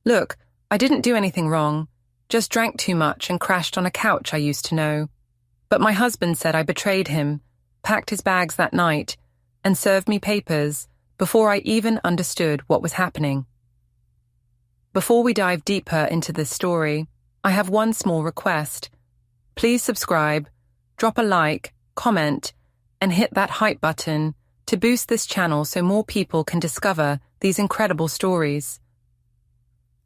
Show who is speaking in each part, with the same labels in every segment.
Speaker 1: Look, I didn't do anything wrong, just drank too much and crashed on a couch I used to know. But my husband said I betrayed him, packed his bags that night, and served me papers before I even understood what was happening. Before we dive deeper into this story, I have one small request. Please subscribe, drop a like, comment, and hit that hype button to boost this channel so more people can discover these incredible stories.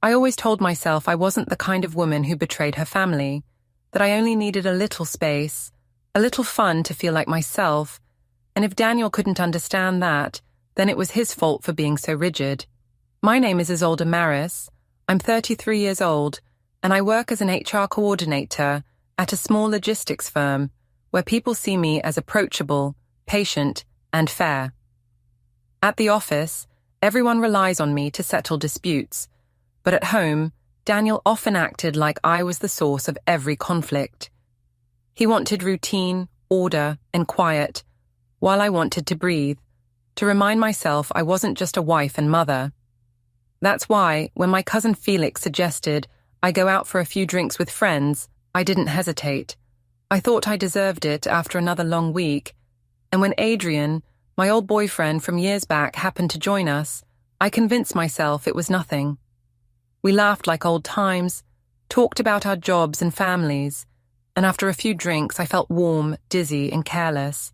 Speaker 1: I always told myself I wasn't the kind of woman who betrayed her family, that I only needed a little space, a little fun to feel like myself, and if Daniel couldn't understand that, then it was his fault for being so rigid. My name is Isolde Maris. I'm 33 years old, and I work as an HR coordinator at a small logistics firm where people see me as approachable, patient, and fair. At the office, everyone relies on me to settle disputes, but at home, Daniel often acted like I was the source of every conflict. He wanted routine, order, and quiet, while I wanted to breathe, to remind myself I wasn't just a wife and mother. That's why, when my cousin Felix suggested I go out for a few drinks with friends, I didn't hesitate. I thought I deserved it after another long week, and when Adrian, my old boyfriend from years back, happened to join us, I convinced myself it was nothing. We laughed like old times, talked about our jobs and families, and after a few drinks I felt warm, dizzy, and careless.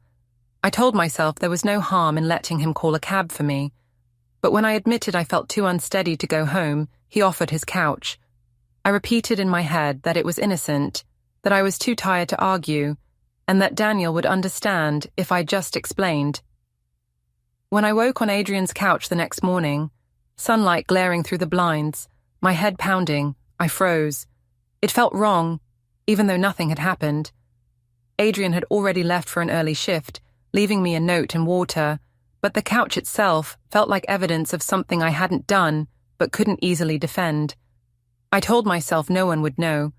Speaker 1: I told myself there was no harm in letting him call a cab for me, but when I admitted I felt too unsteady to go home, he offered his couch. I repeated in my head that it was innocent, that I was too tired to argue, and that Daniel would understand if I just explained. When I woke on Adrian's couch the next morning, sunlight glaring through the blinds, my head pounding, I froze. It felt wrong, even though nothing had happened. Adrian had already left for an early shift, leaving me a note and water, but the couch itself felt like evidence of something I hadn't done but couldn't easily defend. I told myself no one would know,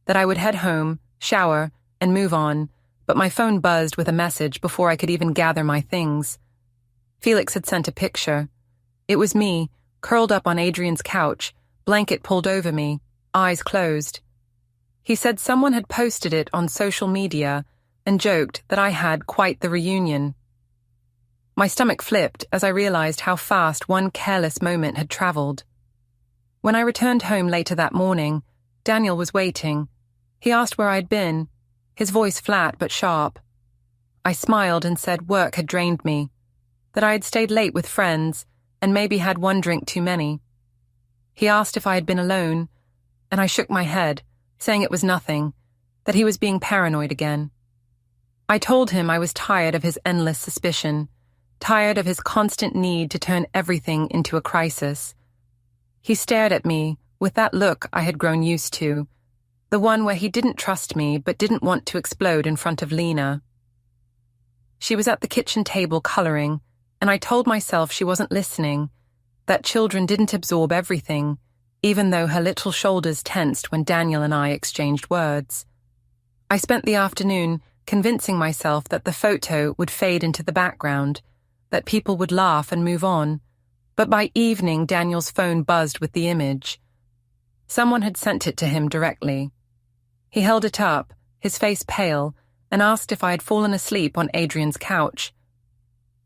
Speaker 1: that I would head home, shower, and move on, but my phone buzzed with a message before I could even gather my things. Felix had sent a picture. It was me, curled up on Adrian's couch, blanket pulled over me, eyes closed. He said someone had posted it on social media and joked that I had quite the reunion. My stomach flipped as I realized how fast one careless moment had traveled. When I returned home later that morning, Daniel was waiting. He asked where I'd been, his voice flat but sharp. I smiled and said work had drained me, that I had stayed late with friends and maybe had one drink too many. He asked if I had been alone, and I shook my head, saying it was nothing, that he was being paranoid again. I told him I was tired of his endless suspicion, tired of his constant need to turn everything into a crisis. He stared at me with that look I had grown used to, the one where he didn't trust me but didn't want to explode in front of Lena. She was at the kitchen table coloring, and I told myself she wasn't listening, that children didn't absorb everything, even though her little shoulders tensed when Daniel and I exchanged words. I spent the afternoon convincing myself that the photo would fade into the background, that people would laugh and move on, but by evening Daniel's phone buzzed with the image. Someone had sent it to him directly. He held it up, his face pale, and asked if I had fallen asleep on Adrian's couch.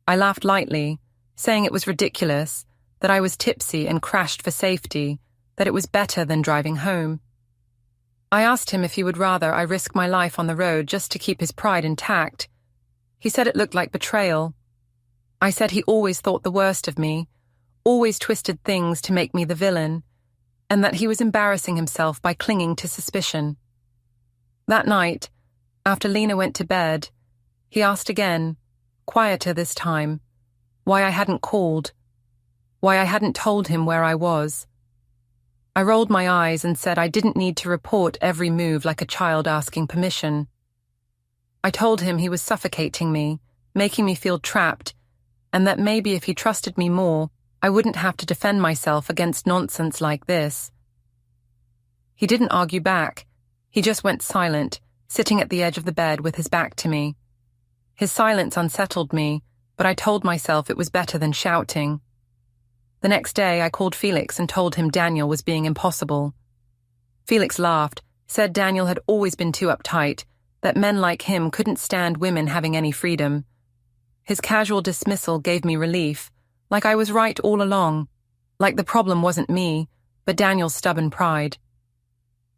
Speaker 1: I laughed lightly, saying it was ridiculous, that I was tipsy and crashed for safety, that it was better than driving home. I asked him if he would rather I risk my life on the road just to keep his pride intact. He said it looked like betrayal. I said he always thought the worst of me, always twisted things to make me the villain, and that he was embarrassing himself by clinging to suspicion. That night, after Lena went to bed, he asked again, quieter this time, why I hadn't called, why I hadn't told him where I was. I rolled my eyes and said I didn't need to report every move like a child asking permission. I told him he was suffocating me, making me feel trapped, and that maybe if he trusted me more, I wouldn't have to defend myself against nonsense like this. He didn't argue back. He just went silent, sitting at the edge of the bed with his back to me. His silence unsettled me, but I told myself it was better than shouting. The next day, I called Felix and told him Daniel was being impossible. Felix laughed, said Daniel had always been too uptight, that men like him couldn't stand women having any freedom. His casual dismissal gave me relief, like I was right all along, like the problem wasn't me, but Daniel's stubborn pride.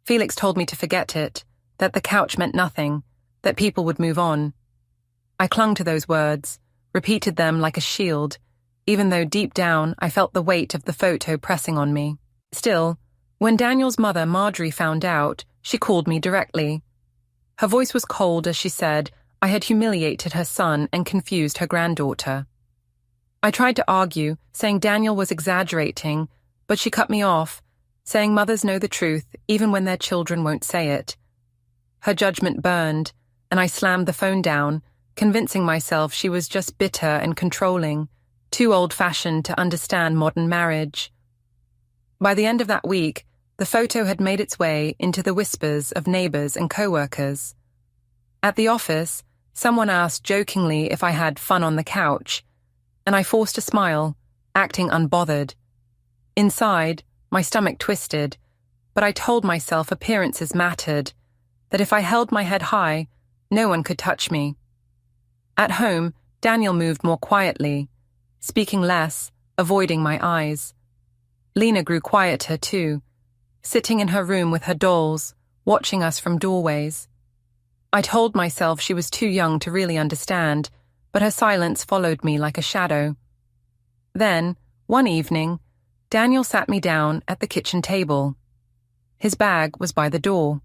Speaker 1: Felix told me to forget it, that the couch meant nothing, that people would move on. I clung to those words, repeated them like a shield, even though deep down I felt the weight of the photo pressing on me. Still, when Daniel's mother, Marjorie, found out, she called me directly. Her voice was cold as she said I had humiliated her son and confused her granddaughter. I tried to argue, saying Daniel was exaggerating, but she cut me off, saying mothers know the truth even when their children won't say it. Her judgment burned, and I slammed the phone down, convincing myself she was just bitter and controlling, too old-fashioned to understand modern marriage. By the end of that week, the photo had made its way into the whispers of neighbors and co-workers. At the office, someone asked jokingly if I had fun on the couch, and I forced a smile, acting unbothered. Inside, my stomach twisted, but I told myself appearances mattered, that if I held my head high, no one could touch me. At home, Daniel moved more quietly, speaking less, avoiding my eyes. Lena grew quieter too, sitting in her room with her dolls, watching us from doorways. I told myself she was too young to really understand, but her silence followed me like a shadow. Then, one evening, Daniel sat me down at the kitchen table. His bag was by the door.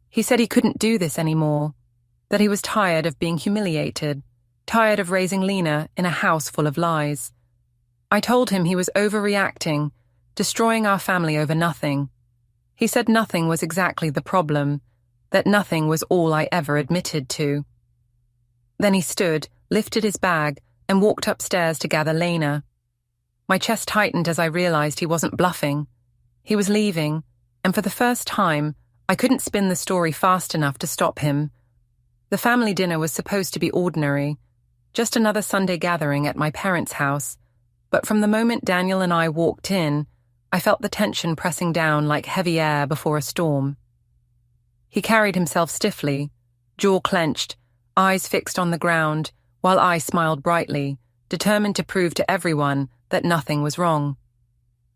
Speaker 1: He said he couldn't do this anymore, that he was tired of being humiliated, tired of raising Lena in a house full of lies. I told him he was overreacting, destroying our family over nothing. He said nothing was exactly the problem, that nothing was all I ever admitted to. Then he stood, lifted his bag, and walked upstairs to gather Lena. My chest tightened as I realized he wasn't bluffing. He was leaving, and for the first time, I couldn't spin the story fast enough to stop him. The family dinner was supposed to be ordinary, just another Sunday gathering at my parents' house, but from the moment Daniel and I walked in, I felt the tension pressing down like heavy air before a storm. He carried himself stiffly, jaw clenched, eyes fixed on the ground, while I smiled brightly, determined to prove to everyone that nothing was wrong.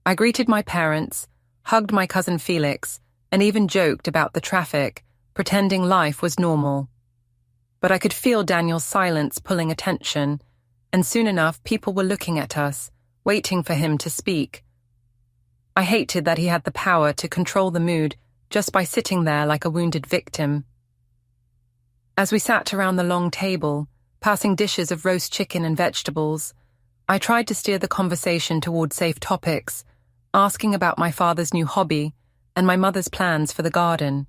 Speaker 1: I greeted my parents, hugged my cousin Felix, and even joked about the traffic, pretending life was normal. But I could feel Daniel's silence pulling attention, and soon enough people were looking at us, waiting for him to speak. I hated that he had the power to control the mood just by sitting there like a wounded victim. As we sat around the long table, passing dishes of roast chicken and vegetables, I tried to steer the conversation toward safe topics, asking about my father's new hobby and my mother's plans for the garden.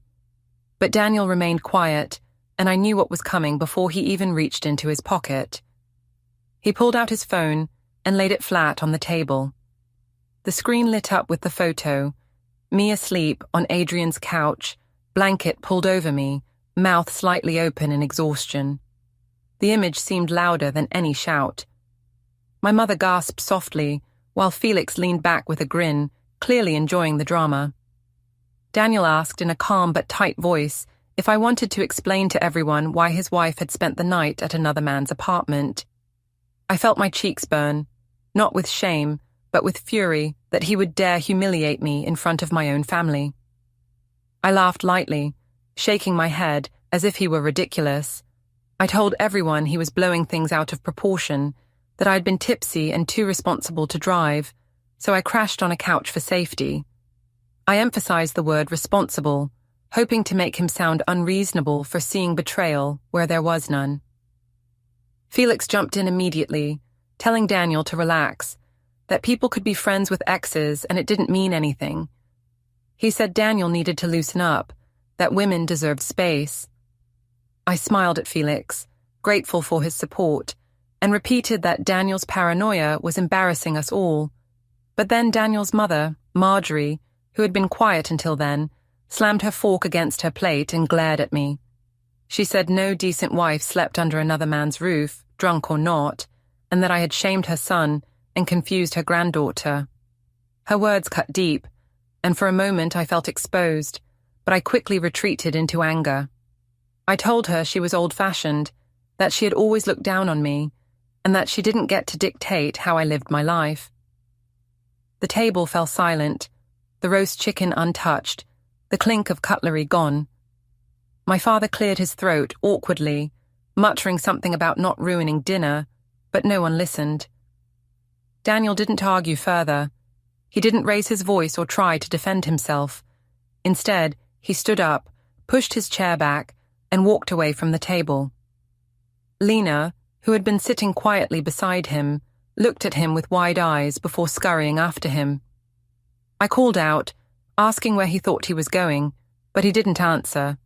Speaker 1: But Daniel remained quiet, and I knew what was coming before he even reached into his pocket. He pulled out his phone and laid it flat on the table. The screen lit up with the photo, me asleep on Adrian's couch, blanket pulled over me, mouth slightly open in exhaustion. The image seemed louder than any shout. My mother gasped softly, while Felix leaned back with a grin, clearly enjoying the drama. Daniel asked in a calm but tight voice if I wanted to explain to everyone why his wife had spent the night at another man's apartment. I felt my cheeks burn, not with shame, but with fury that he would dare humiliate me in front of my own family. I laughed lightly, shaking my head as if he were ridiculous. I told everyone he was blowing things out of proportion, that I'd been tipsy and too responsible to drive, so I crashed on a couch for safety. I emphasized the word responsible, hoping to make him sound unreasonable for seeing betrayal where there was none. Felix jumped in immediately, telling Daniel to relax, that people could be friends with exes and it didn't mean anything. He said Daniel needed to loosen up, that women deserved space. I smiled at Felix, grateful for his support, and repeated that Daniel's paranoia was embarrassing us all. But then Daniel's mother, Marjorie, who had been quiet until then, slammed her fork against her plate and glared at me. She said no decent wife slept under another man's roof, drunk or not, and that I had shamed her son, and confused her granddaughter. Her words cut deep, and for a moment I felt exposed, but I quickly retreated into anger. I told her she was old-fashioned, that she had always looked down on me, and that she didn't get to dictate how I lived my life. The table fell silent, the roast chicken untouched, the clink of cutlery gone. My father cleared his throat awkwardly, muttering something about not ruining dinner, but no one listened. Daniel didn't argue further. He didn't raise his voice or try to defend himself. Instead, he stood up, pushed his chair back, and walked away from the table. Lena, who had been sitting quietly beside him, looked at him with wide eyes before scurrying after him. I called out, asking where he thought he was going, but he didn't answer.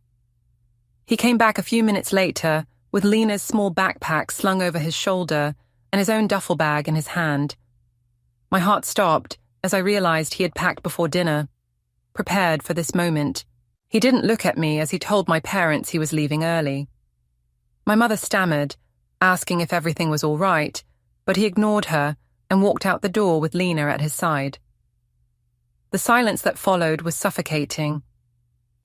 Speaker 1: He came back a few minutes later with Lena's small backpack slung over his shoulder and his own duffel bag in his hand. My heart stopped as I realized he had packed before dinner, prepared for this moment. He didn't look at me as he told my parents he was leaving early. My mother stammered, asking if everything was all right, but he ignored her and walked out the door with Lena at his side. The silence that followed was suffocating.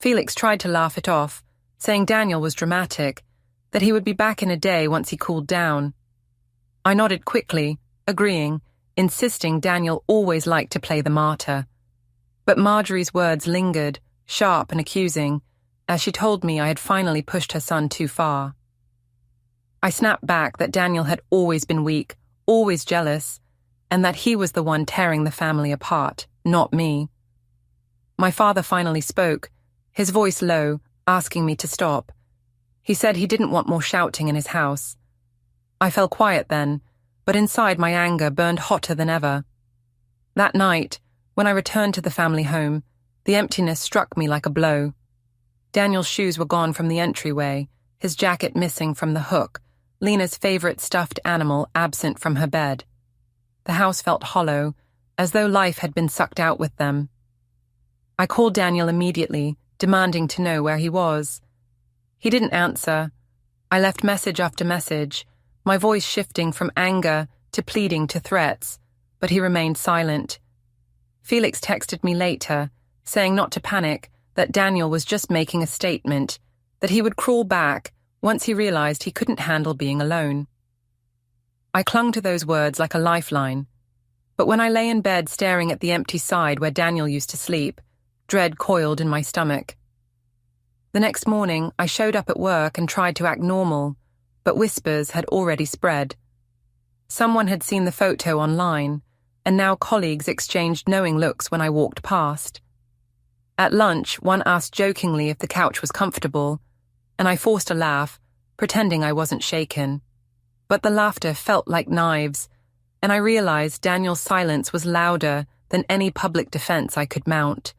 Speaker 1: Felix tried to laugh it off, saying Daniel was dramatic, that he would be back in a day once he cooled down. I nodded quickly, agreeing, insisting Daniel always liked to play the martyr. But Marjorie's words lingered, sharp and accusing, as she told me I had finally pushed her son too far. I snapped back that Daniel had always been weak, always jealous, and that he was the one tearing the family apart, not me. My father finally spoke, his voice low, asking me to stop. He said he didn't want more shouting in his house. I fell quiet then, but inside my anger burned hotter than ever. That night, when I returned to the family home, the emptiness struck me like a blow. Daniel's shoes were gone from the entryway, his jacket missing from the hook, Lena's favorite stuffed animal absent from her bed. The house felt hollow, as though life had been sucked out with them. I called Daniel immediately, demanding to know where he was. He didn't answer. I left message after message, my voice shifting from anger to pleading to threats, but he remained silent. Felix texted me later, saying not to panic, that Daniel was just making a statement, that he would crawl back once he realized he couldn't handle being alone. I clung to those words like a lifeline, but when I lay in bed staring at the empty side where Daniel used to sleep, dread coiled in my stomach. The next morning, I showed up at work and tried to act normal, but whispers had already spread. Someone had seen the photo online, and now colleagues exchanged knowing looks when I walked past. At lunch, one asked jokingly if the couch was comfortable, and I forced a laugh, pretending I wasn't shaken. But the laughter felt like knives, and I realized Daniel's silence was louder than any public defense I could mount.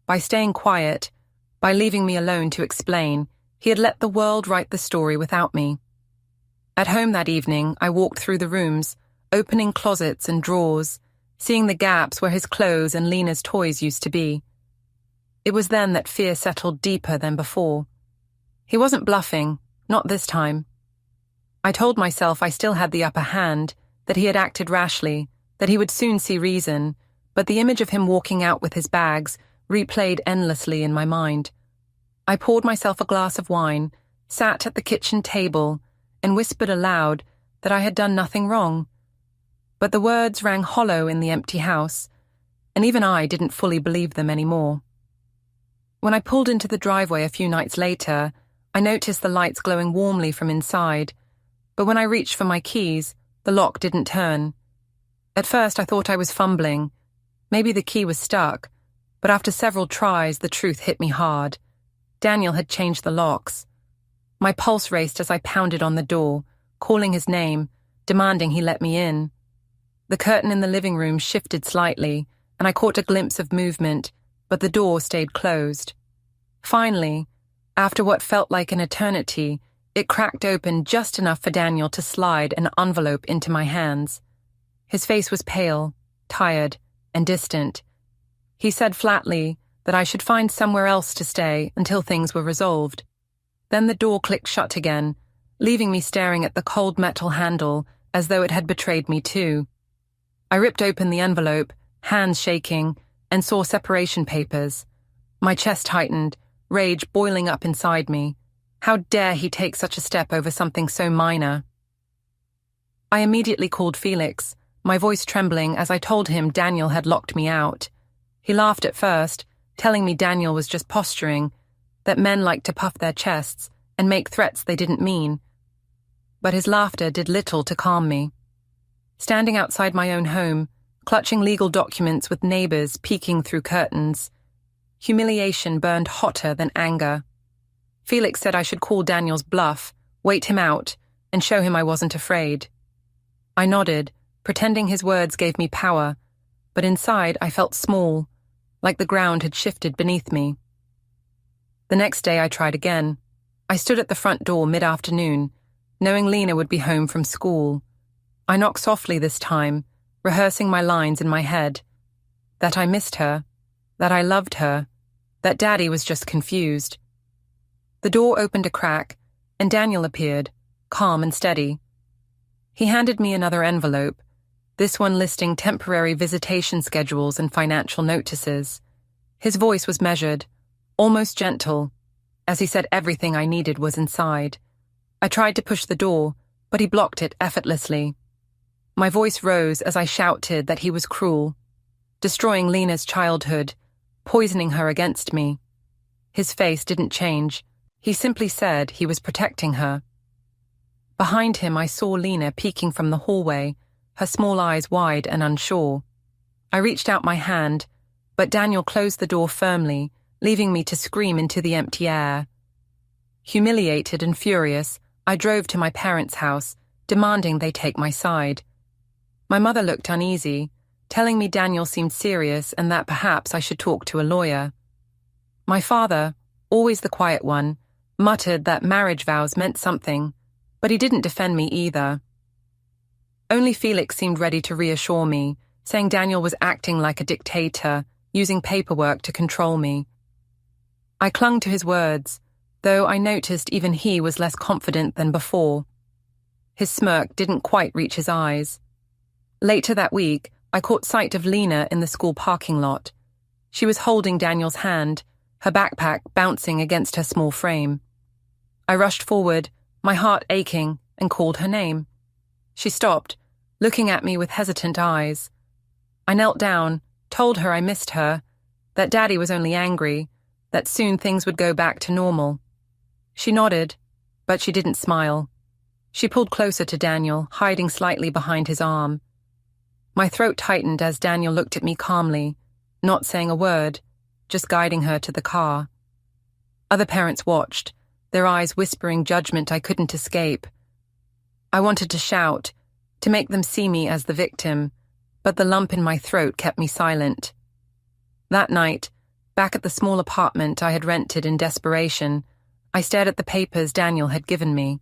Speaker 1: By staying quiet, by leaving me alone to explain, he had let the world write the story without me. At home that evening, I walked through the rooms, opening closets and drawers, seeing the gaps where his clothes and Lena's toys used to be. It was then that fear settled deeper than before. He wasn't bluffing, not this time. I told myself I still had the upper hand, that he had acted rashly, that he would soon see reason, but the image of him walking out with his bags replayed endlessly in my mind. I poured myself a glass of wine, sat at the kitchen table, and whispered aloud that I had done nothing wrong. But the words rang hollow in the empty house, and even I didn't fully believe them anymore. When I pulled into the driveway a few nights later, I noticed the lights glowing warmly from inside, but when I reached for my keys, the lock didn't turn. At first I thought I was fumbling. Maybe the key was stuck, but after several tries the truth hit me hard. Daniel had changed the locks. My pulse raced as I pounded on the door, calling his name, demanding he let me in. The curtain in the living room shifted slightly, and I caught a glimpse of movement, but the door stayed closed. Finally, after what felt like an eternity, it cracked open just enough for Daniel to slide an envelope into my hands. His face was pale, tired, and distant. He said flatly that I should find somewhere else to stay until things were resolved. Then the door clicked shut again, leaving me staring at the cold metal handle as though it had betrayed me too. I ripped open the envelope, hands shaking, and saw separation papers. My chest tightened, rage boiling up inside me. How dare he take such a step over something so minor? I immediately called Felix, my voice trembling as I told him Daniel had locked me out. He laughed at first, telling me Daniel was just posturing, that men liked to puff their chests and make threats they didn't mean. But his laughter did little to calm me. Standing outside my own home, clutching legal documents with neighbors peeking through curtains, humiliation burned hotter than anger. Felix said I should call Daniel's bluff, wait him out, and show him I wasn't afraid. I nodded, pretending his words gave me power, but inside I felt small, like the ground had shifted beneath me. The next day I tried again. I stood at the front door mid-afternoon, knowing Lena would be home from school. I knocked softly this time, rehearsing my lines in my head. That I missed her, that I loved her, that Daddy was just confused. The door opened a crack, and Daniel appeared, calm and steady. He handed me another envelope, this one listing temporary visitation schedules and financial notices. His voice was measured, almost gentle, as he said everything I needed was inside. I tried to push the door, but he blocked it effortlessly. My voice rose as I shouted that he was cruel, destroying Lena's childhood, poisoning her against me. His face didn't change. He simply said he was protecting her. Behind him, I saw Lena peeking from the hallway, her small eyes wide and unsure. I reached out my hand, but Daniel closed the door firmly, leaving me to scream into the empty air. Humiliated and furious, I drove to my parents' house, demanding they take my side. My mother looked uneasy, telling me Daniel seemed serious and that perhaps I should talk to a lawyer. My father, always the quiet one, muttered that marriage vows meant something, but he didn't defend me either. Only Felix seemed ready to reassure me, saying Daniel was acting like a dictator, using paperwork to control me. I clung to his words, though I noticed even he was less confident than before. His smirk didn't quite reach his eyes. Later that week, I caught sight of Lena in the school parking lot. She was holding Daniel's hand, her backpack bouncing against her small frame. I rushed forward, my heart aching, and called her name. She stopped, looking at me with hesitant eyes. I knelt down, told her I missed her, that Daddy was only angry, that soon things would go back to normal. She nodded, but she didn't smile. She pulled closer to Daniel, hiding slightly behind his arm. My throat tightened as Daniel looked at me calmly, not saying a word, just guiding her to the car. Other parents watched, their eyes whispering judgment I couldn't escape. I wanted to shout, to make them see me as the victim, but the lump in my throat kept me silent. That night, back at the small apartment I had rented in desperation, I stared at the papers Daniel had given me.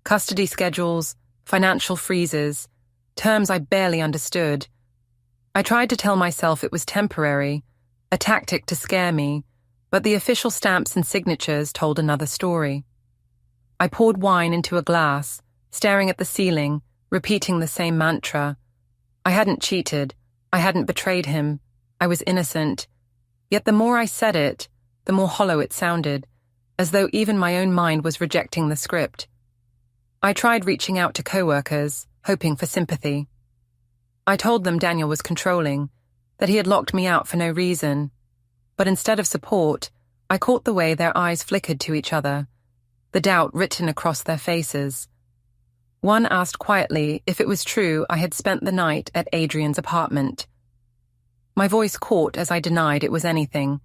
Speaker 1: Custody schedules, financial freezes, terms I barely understood. I tried to tell myself it was temporary, a tactic to scare me, but the official stamps and signatures told another story. I poured wine into a glass, staring at the ceiling, repeating the same mantra. I hadn't cheated. I hadn't betrayed him. I was innocent. Yet the more I said it, the more hollow it sounded, as though even my own mind was rejecting the script. I tried reaching out to coworkers, hoping for sympathy. I told them Daniel was controlling, that he had locked me out for no reason. But instead of support, I caught the way their eyes flickered to each other, the doubt written across their faces. One asked quietly if it was true I had spent the night at Adrian's apartment. My voice caught as I denied it was anything,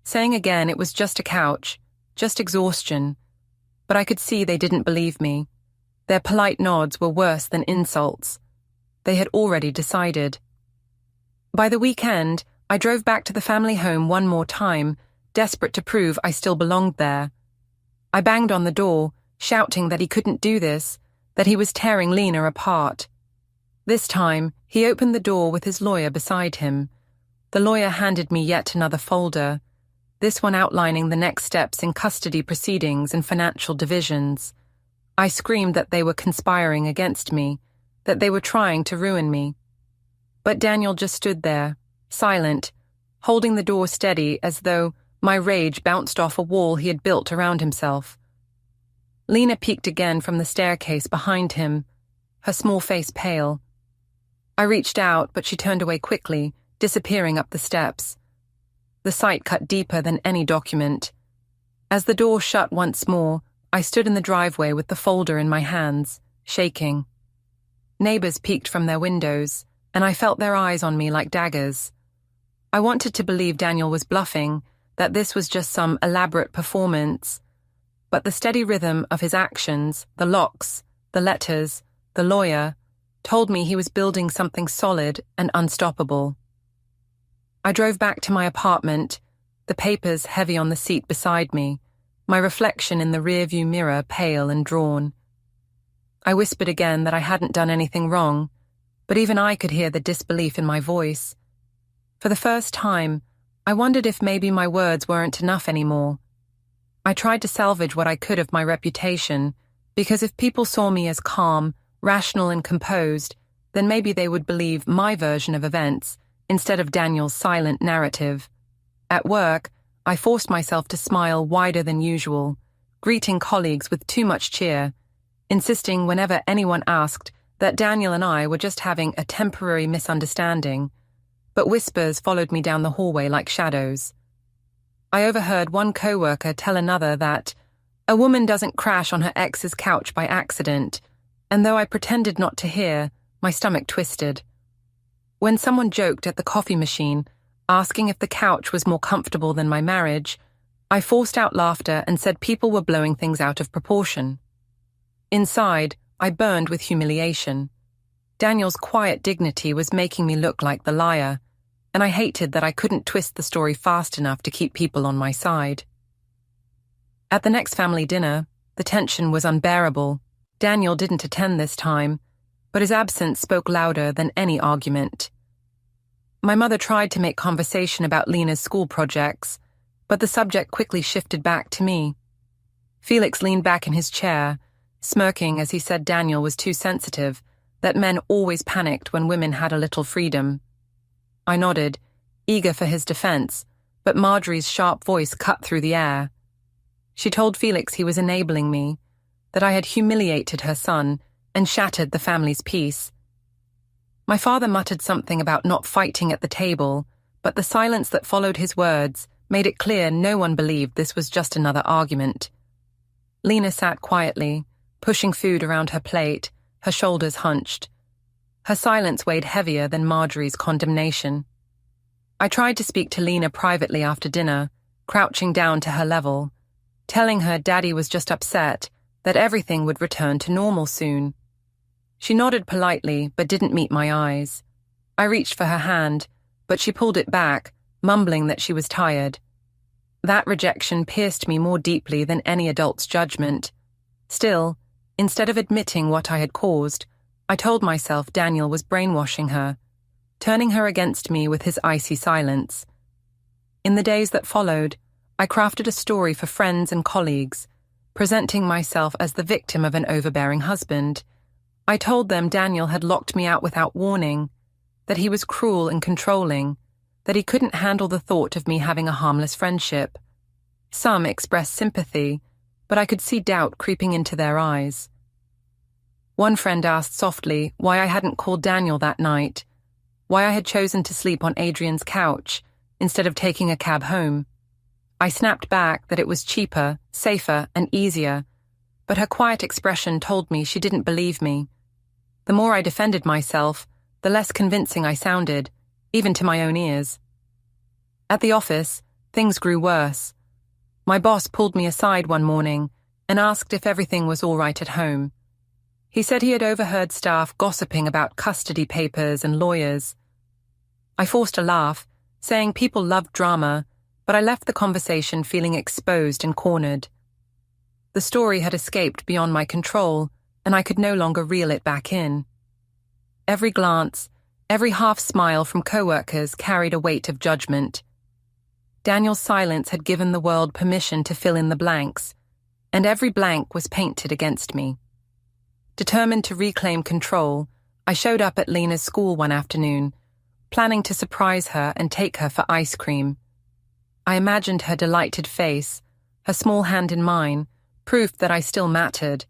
Speaker 1: saying again it was just a couch, just exhaustion. But I could see they didn't believe me. Their polite nods were worse than insults. They had already decided. By the weekend, I drove back to the family home one more time, desperate to prove I still belonged there. I banged on the door, shouting that he couldn't do this, that he was tearing Lena apart. This time, he opened the door with his lawyer beside him. The lawyer handed me yet another folder, this one outlining the next steps in custody proceedings and financial divisions. I screamed that they were conspiring against me, that they were trying to ruin me. But Daniel just stood there, silent, holding the door steady as though my rage bounced off a wall he had built around himself. Lena peeked again from the staircase behind him, her small face pale. I reached out, but she turned away quickly, disappearing up the steps. The sight cut deeper than any document. As the door shut once more, I stood in the driveway with the folder in my hands, shaking. Neighbors peeked from their windows, and I felt their eyes on me like daggers. I wanted to believe Daniel was bluffing, that this was just some elaborate performance. But the steady rhythm of his actions, the locks, the letters, the lawyer, told me he was building something solid and unstoppable. I drove back to my apartment, the papers heavy on the seat beside me, my reflection in the rearview mirror pale and drawn. I whispered again that I hadn't done anything wrong, but even I could hear the disbelief in my voice. For the first time, I wondered if maybe my words weren't enough anymore. I tried to salvage what I could of my reputation, because if people saw me as calm, rational and composed, then maybe they would believe my version of events instead of Daniel's silent narrative. At work, I forced myself to smile wider than usual, greeting colleagues with too much cheer, insisting whenever anyone asked that Daniel and I were just having a temporary misunderstanding, but whispers followed me down the hallway like shadows. I overheard one coworker tell another that a woman doesn't crash on her ex's couch by accident, and though I pretended not to hear, my stomach twisted. When someone joked at the coffee machine, asking if the couch was more comfortable than my marriage, I forced out laughter and said people were blowing things out of proportion. Inside, I burned with humiliation. Daniel's quiet dignity was making me look like the liar, and I hated that I couldn't twist the story fast enough to keep people on my side. At the next family dinner, the tension was unbearable. Daniel didn't attend this time, but his absence spoke louder than any argument. My mother tried to make conversation about Lena's school projects, but the subject quickly shifted back to me. Felix leaned back in his chair, smirking as he said Daniel was too sensitive, that men always panicked when women had a little freedom. I nodded, eager for his defense, but Marjorie's sharp voice cut through the air. She told Felix he was enabling me, that I had humiliated her son and shattered the family's peace. My father muttered something about not fighting at the table, but the silence that followed his words made it clear no one believed this was just another argument. Lena sat quietly, pushing food around her plate, her shoulders hunched. Her silence weighed heavier than Marjorie's condemnation. I tried to speak to Lena privately after dinner, crouching down to her level, telling her Daddy was just upset, that everything would return to normal soon. She nodded politely, but didn't meet my eyes. I reached for her hand, but she pulled it back, mumbling that she was tired. That rejection pierced me more deeply than any adult's judgment. Still, instead of admitting what I had caused, I told myself Daniel was brainwashing her, turning her against me with his icy silence. In the days that followed, I crafted a story for friends and colleagues, presenting myself as the victim of an overbearing husband. I told them Daniel had locked me out without warning, that he was cruel and controlling, that he couldn't handle the thought of me having a harmless friendship. Some expressed sympathy, but I could see doubt creeping into their eyes. One friend asked softly why I hadn't called Daniel that night, why I had chosen to sleep on Adrian's couch instead of taking a cab home. I snapped back that it was cheaper, safer, and easier, but her quiet expression told me she didn't believe me. The more I defended myself, the less convincing I sounded, even to my own ears. At the office, things grew worse. My boss pulled me aside one morning and asked if everything was all right at home. He said he had overheard staff gossiping about custody papers and lawyers. I forced a laugh, saying people loved drama, but I left the conversation feeling exposed and cornered. The story had escaped beyond my control, and I could no longer reel it back in. Every glance, every half-smile from coworkers carried a weight of judgment. Daniel's silence had given the world permission to fill in the blanks, and every blank was painted against me. Determined to reclaim control, I showed up at Lena's school one afternoon, planning to surprise her and take her for ice cream. I imagined her delighted face, her small hand in mine, proof that I still mattered.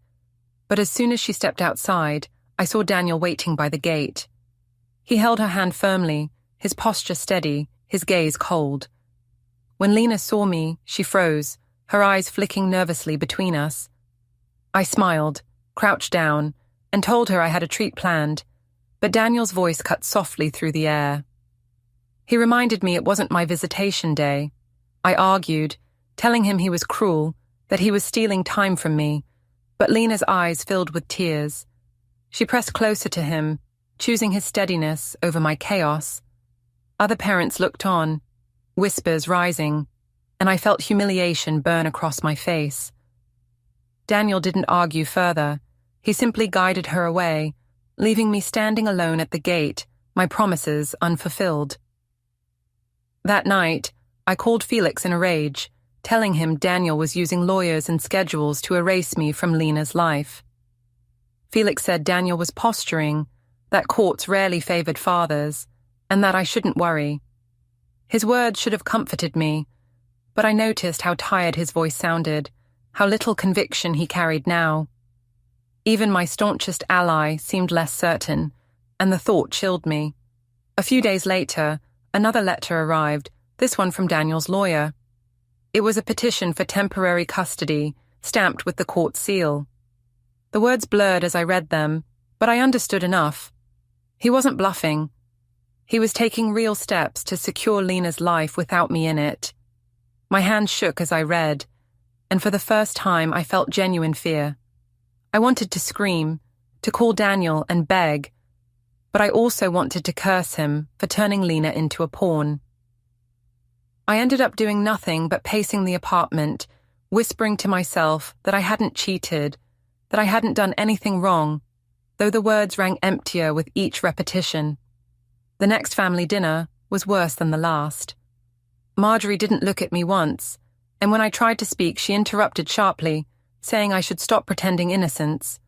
Speaker 1: But as soon as she stepped outside, I saw Daniel waiting by the gate. He held her hand firmly, his posture steady, his gaze cold. When Lena saw me, she froze, her eyes flicking nervously between us. I smiled, crouched down, and told her I had a treat planned, but Daniel's voice cut softly through the air. He reminded me it wasn't my visitation day. I argued, telling him he was cruel, that he was stealing time from me, but Lena's eyes filled with tears. She pressed closer to him, choosing his steadiness over my chaos. Other parents looked on, whispers rising, and I felt humiliation burn across my face. Daniel didn't argue further. He simply guided her away, leaving me standing alone at the gate, my promises unfulfilled. That night, I called Felix in a rage, telling him Daniel was using lawyers and schedules to erase me from Lena's life. Felix said Daniel was posturing, that courts rarely favored fathers, and that I shouldn't worry. His words should have comforted me, but I noticed how tired his voice sounded, how little conviction he carried now. Even my staunchest ally seemed less certain, and the thought chilled me. A few days later, another letter arrived, this one from Daniel's lawyer. It was a petition for temporary custody, stamped with the court seal. The words blurred as I read them, but I understood enough. He wasn't bluffing. He was taking real steps to secure Lena's life without me in it. My hands shook as I read, and for the first time I felt genuine fear. I wanted to scream, to call Daniel and beg, but I also wanted to curse him for turning Lena into a pawn. I ended up doing nothing but pacing the apartment, whispering to myself that I hadn't cheated, that I hadn't done anything wrong, though the words rang emptier with each repetition. The next family dinner was worse than the last. Marjorie didn't look at me once, and when I tried to speak, she interrupted sharply, saying I should stop pretending innocence.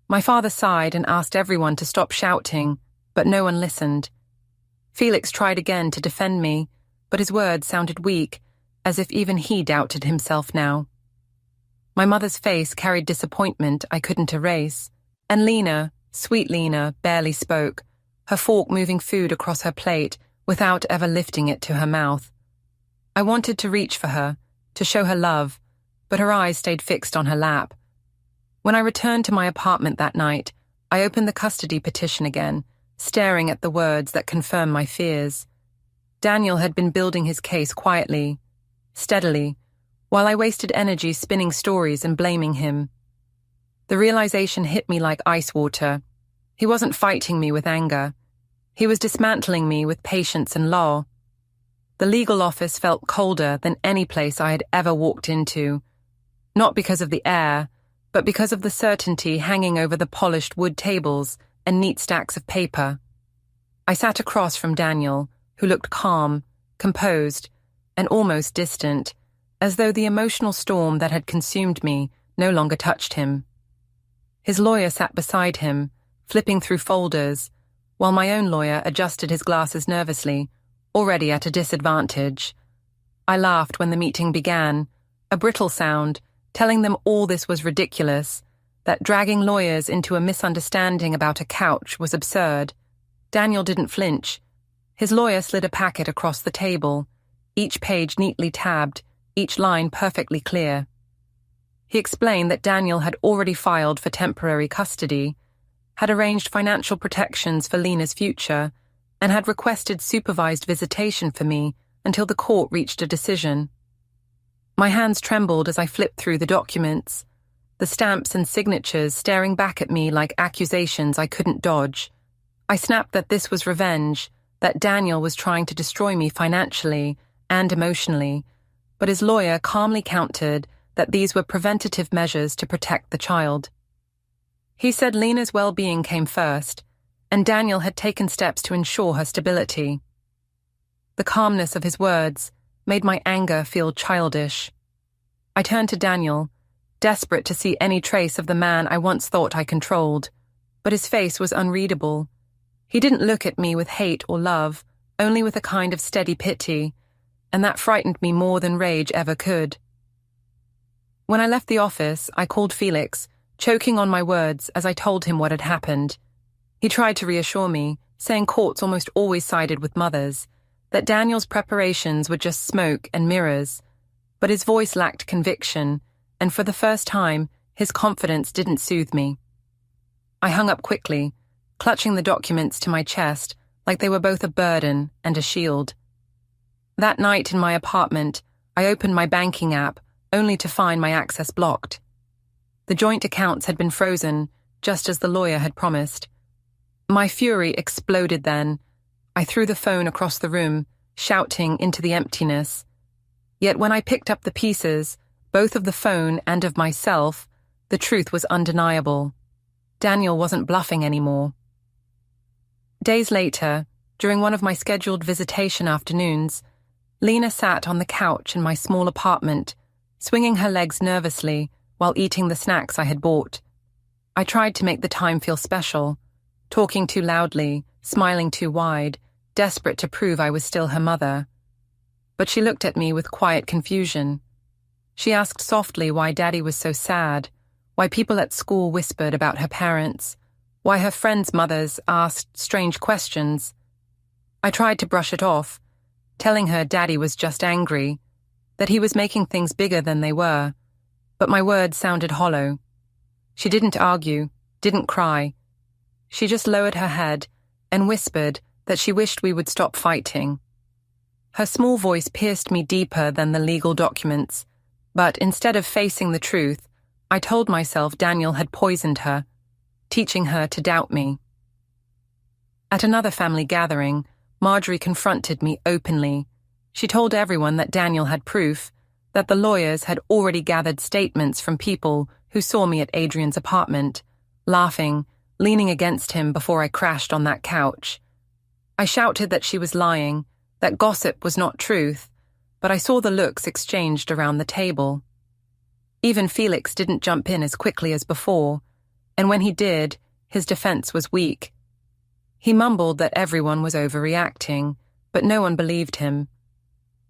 Speaker 1: My father sighed and asked everyone to stop shouting, but no one listened. Felix tried again to defend me, but his words sounded weak, as if even he doubted himself now. My mother's face carried disappointment I couldn't erase, and Lena, sweet Lena, barely spoke, her fork moving food across her plate without ever lifting it to her mouth. I wanted to reach for her, to show her love, but her eyes stayed fixed on her lap. When I returned to my apartment that night, I opened the custody petition again, staring at the words that confirmed my fears. Daniel had been building his case quietly, steadily, while I wasted energy spinning stories and blaming him. The realization hit me like ice water. He wasn't fighting me with anger. He was dismantling me with patience and law. The legal office felt colder than any place I had ever walked into, not because of the air, but because of the certainty hanging over the polished wood tables and neat stacks of paper. I sat across from Daniel, who looked calm, composed, and almost distant, as though the emotional storm that had consumed me no longer touched him. His lawyer sat beside him, flipping through folders, while my own lawyer adjusted his glasses nervously, already at a disadvantage. I laughed when the meeting began, a brittle sound, telling them all this was ridiculous, that dragging lawyers into a misunderstanding about a couch was absurd. Daniel didn't flinch. His lawyer slid a packet across the table, each page neatly tabbed, each line perfectly clear. He explained that Daniel had already filed for temporary custody, had arranged financial protections for Lena's future, and had requested supervised visitation for me until the court reached a decision. My hands trembled as I flipped through the documents, the stamps and signatures staring back at me like accusations I couldn't dodge. I snapped that this was revenge, that Daniel was trying to destroy me financially and emotionally, but his lawyer calmly countered that these were preventative measures to protect the child. He said Lena's well-being came first, and Daniel had taken steps to ensure her stability. The calmness of his words made my anger feel childish. I turned to Daniel, desperate to see any trace of the man I once thought I controlled, but his face was unreadable. He didn't look at me with hate or love, only with a kind of steady pity, and that frightened me more than rage ever could. When I left the office, I called Felix, choking on my words as I told him what had happened. He tried to reassure me, saying courts almost always sided with mothers, that Daniel's preparations were just smoke and mirrors, but his voice lacked conviction, and for the first time, his confidence didn't soothe me. I hung up quickly, clutching the documents to my chest like they were both a burden and a shield. That night in my apartment, I opened my banking app only to find my access blocked. The joint accounts had been frozen, just as the lawyer had promised. My fury exploded then. I threw the phone across the room, shouting into the emptiness. Yet when I picked up the pieces, both of the phone and of myself, the truth was undeniable. Daniel wasn't bluffing anymore. Days later, during one of my scheduled visitation afternoons, Lena sat on the couch in my small apartment, swinging her legs nervously while eating the snacks I had bought. I tried to make the time feel special, talking too loudly, smiling too wide, desperate to prove I was still her mother. But she looked at me with quiet confusion. She asked softly why Daddy was so sad, why people at school whispered about her parents, why her friends' mothers asked strange questions. I tried to brush it off, telling her Daddy was just angry, that he was making things bigger than they were, but my words sounded hollow. She didn't argue, didn't cry. She just lowered her head and whispered that she wished we would stop fighting. Her small voice pierced me deeper than the legal documents, but instead of facing the truth, I told myself Daniel had poisoned her, teaching her to doubt me. At another family gathering, Marjorie confronted me openly. She told everyone that Daniel had proof, that the lawyers had already gathered statements from people who saw me at Adrian's apartment, laughing, leaning against him before I crashed on that couch. I shouted that she was lying, that gossip was not truth, but I saw the looks exchanged around the table. Even Felix didn't jump in as quickly as before, and when he did, his defense was weak. He mumbled that everyone was overreacting, but no one believed him.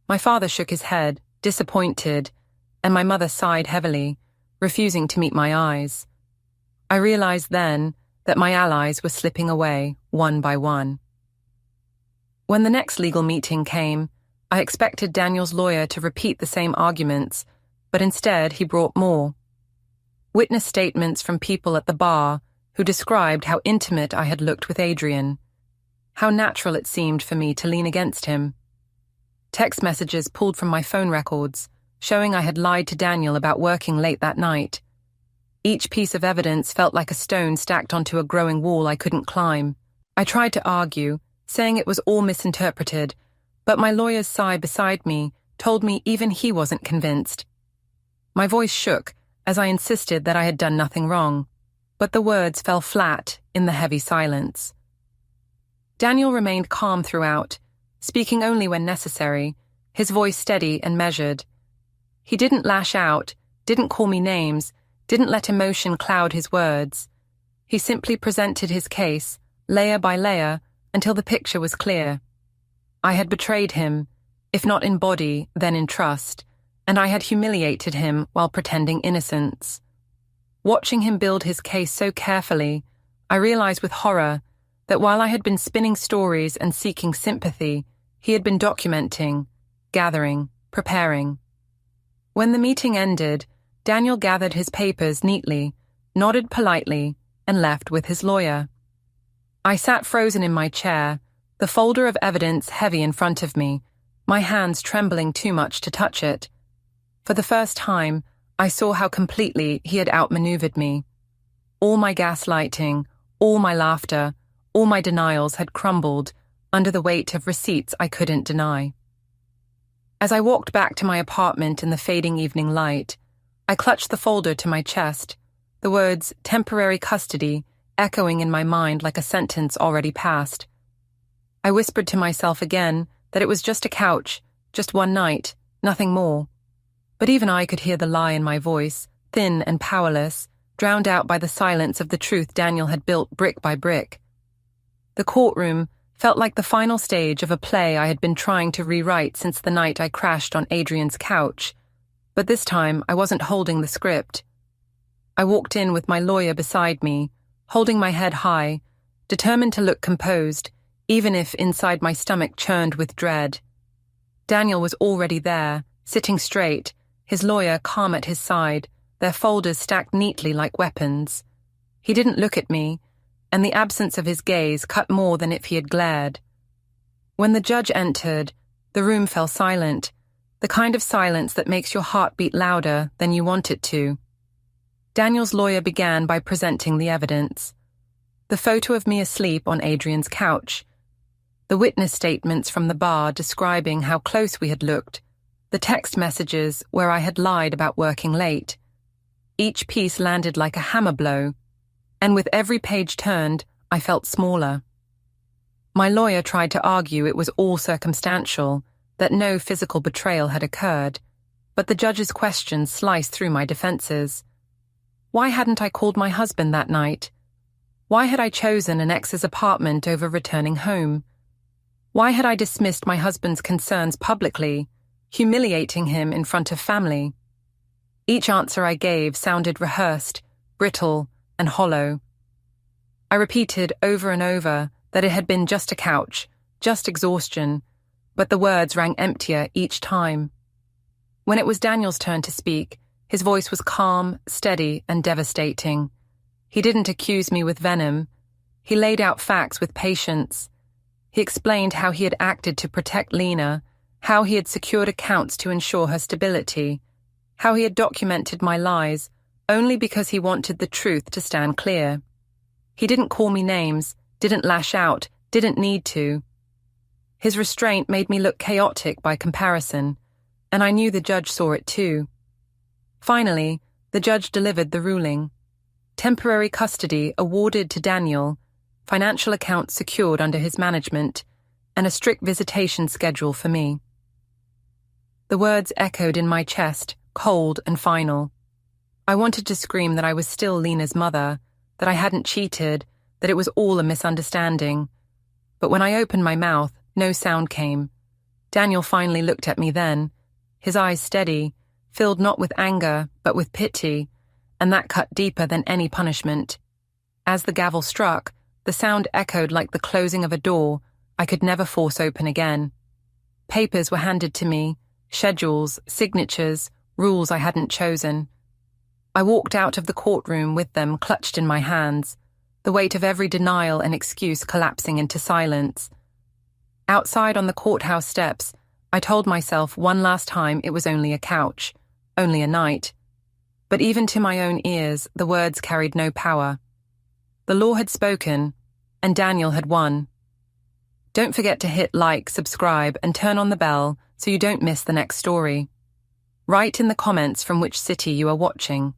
Speaker 1: My father shook his head, disappointed, and my mother sighed heavily, refusing to meet my eyes. I realized then that my allies were slipping away, one by one. When the next legal meeting came, I expected Daniel's lawyer to repeat the same arguments, but instead he brought more. Witness statements from people at the bar who described how intimate I had looked with Adrian, how natural it seemed for me to lean against him. Text messages pulled from my phone records, showing I had lied to Daniel about working late that night. Each piece of evidence felt like a stone stacked onto a growing wall I couldn't climb. I tried to argue, saying it was all misinterpreted, but my lawyer's sigh beside me told me even he wasn't convinced. My voice shook as I insisted that I had done nothing wrong, but the words fell flat in the heavy silence. Daniel remained calm throughout, speaking only when necessary, his voice steady and measured. He didn't lash out, didn't call me names, didn't let emotion cloud his words. He simply presented his case, layer by layer, until the picture was clear. I had betrayed him, if not in body, then in trust, and I had humiliated him while pretending innocence. Watching him build his case so carefully, I realized with horror that while I had been spinning stories and seeking sympathy, he had been documenting, gathering, preparing. When the meeting ended, Daniel gathered his papers neatly, nodded politely, and left with his lawyer. I sat frozen in my chair, the folder of evidence heavy in front of me, my hands trembling too much to touch it. For the first time, I saw how completely he had outmaneuvered me. All my gaslighting, all my laughter, all my denials had crumbled under the weight of receipts I couldn't deny. As I walked back to my apartment in the fading evening light, I clutched the folder to my chest, the words temporary custody echoing in my mind like a sentence already passed. I whispered to myself again that it was just a couch, just one night, nothing more. But even I could hear the lie in my voice, thin and powerless, drowned out by the silence of the truth Daniel had built brick by brick. The courtroom felt like the final stage of a play I had been trying to rewrite since the night I crashed on Adrian's couch, but this time I wasn't holding the script. I walked in with my lawyer beside me, holding my head high, determined to look composed, even if inside my stomach churned with dread. Daniel was already there, sitting straight, his lawyer calm at his side, their folders stacked neatly like weapons. He didn't look at me, and the absence of his gaze cut more than if he had glared. When the judge entered, the room fell silent, the kind of silence that makes your heart beat louder than you want it to. Daniel's lawyer began by presenting the evidence. The photo of me asleep on Adrian's couch, the witness statements from the bar describing how close we had looked, the text messages where I had lied about working late. Each piece landed like a hammer blow, and with every page turned, I felt smaller. My lawyer tried to argue it was all circumstantial, that no physical betrayal had occurred, but the judge's questions sliced through my defenses. Why hadn't I called my husband that night? Why had I chosen an ex's apartment over returning home? Why had I dismissed my husband's concerns publicly, humiliating him in front of family? Each answer I gave sounded rehearsed, brittle, and hollow. I repeated over and over that it had been just a couch, just exhaustion, but the words rang emptier each time. When it was Daniel's turn to speak, his voice was calm, steady, and devastating. He didn't accuse me with venom. He laid out facts with patience. He explained how he had acted to protect Lena, how he had secured accounts to ensure her stability, how he had documented my lies only because he wanted the truth to stand clear. He didn't call me names, didn't lash out, didn't need to. His restraint made me look chaotic by comparison, and I knew the judge saw it too. Finally, the judge delivered the ruling. Temporary custody awarded to Daniel, financial accounts secured under his management, and a strict visitation schedule for me. The words echoed in my chest, cold and final. I wanted to scream that I was still Lena's mother, that I hadn't cheated, that it was all a misunderstanding. But when I opened my mouth, no sound came. Daniel finally looked at me then, his eyes steady, filled not with anger, but with pity, and that cut deeper than any punishment. As the gavel struck, the sound echoed like the closing of a door I could never force open again. Papers were handed to me, schedules, signatures, rules I hadn't chosen. I walked out of the courtroom with them clutched in my hands, the weight of every denial and excuse collapsing into silence. Outside on the courthouse steps, I told myself one last time it was only a couch, only a night. But even to my own ears, the words carried no power. The law had spoken, and Daniel had won. Don't forget to hit like, subscribe, and turn on the bell so you don't miss the next story. Write in the comments from which city you are watching.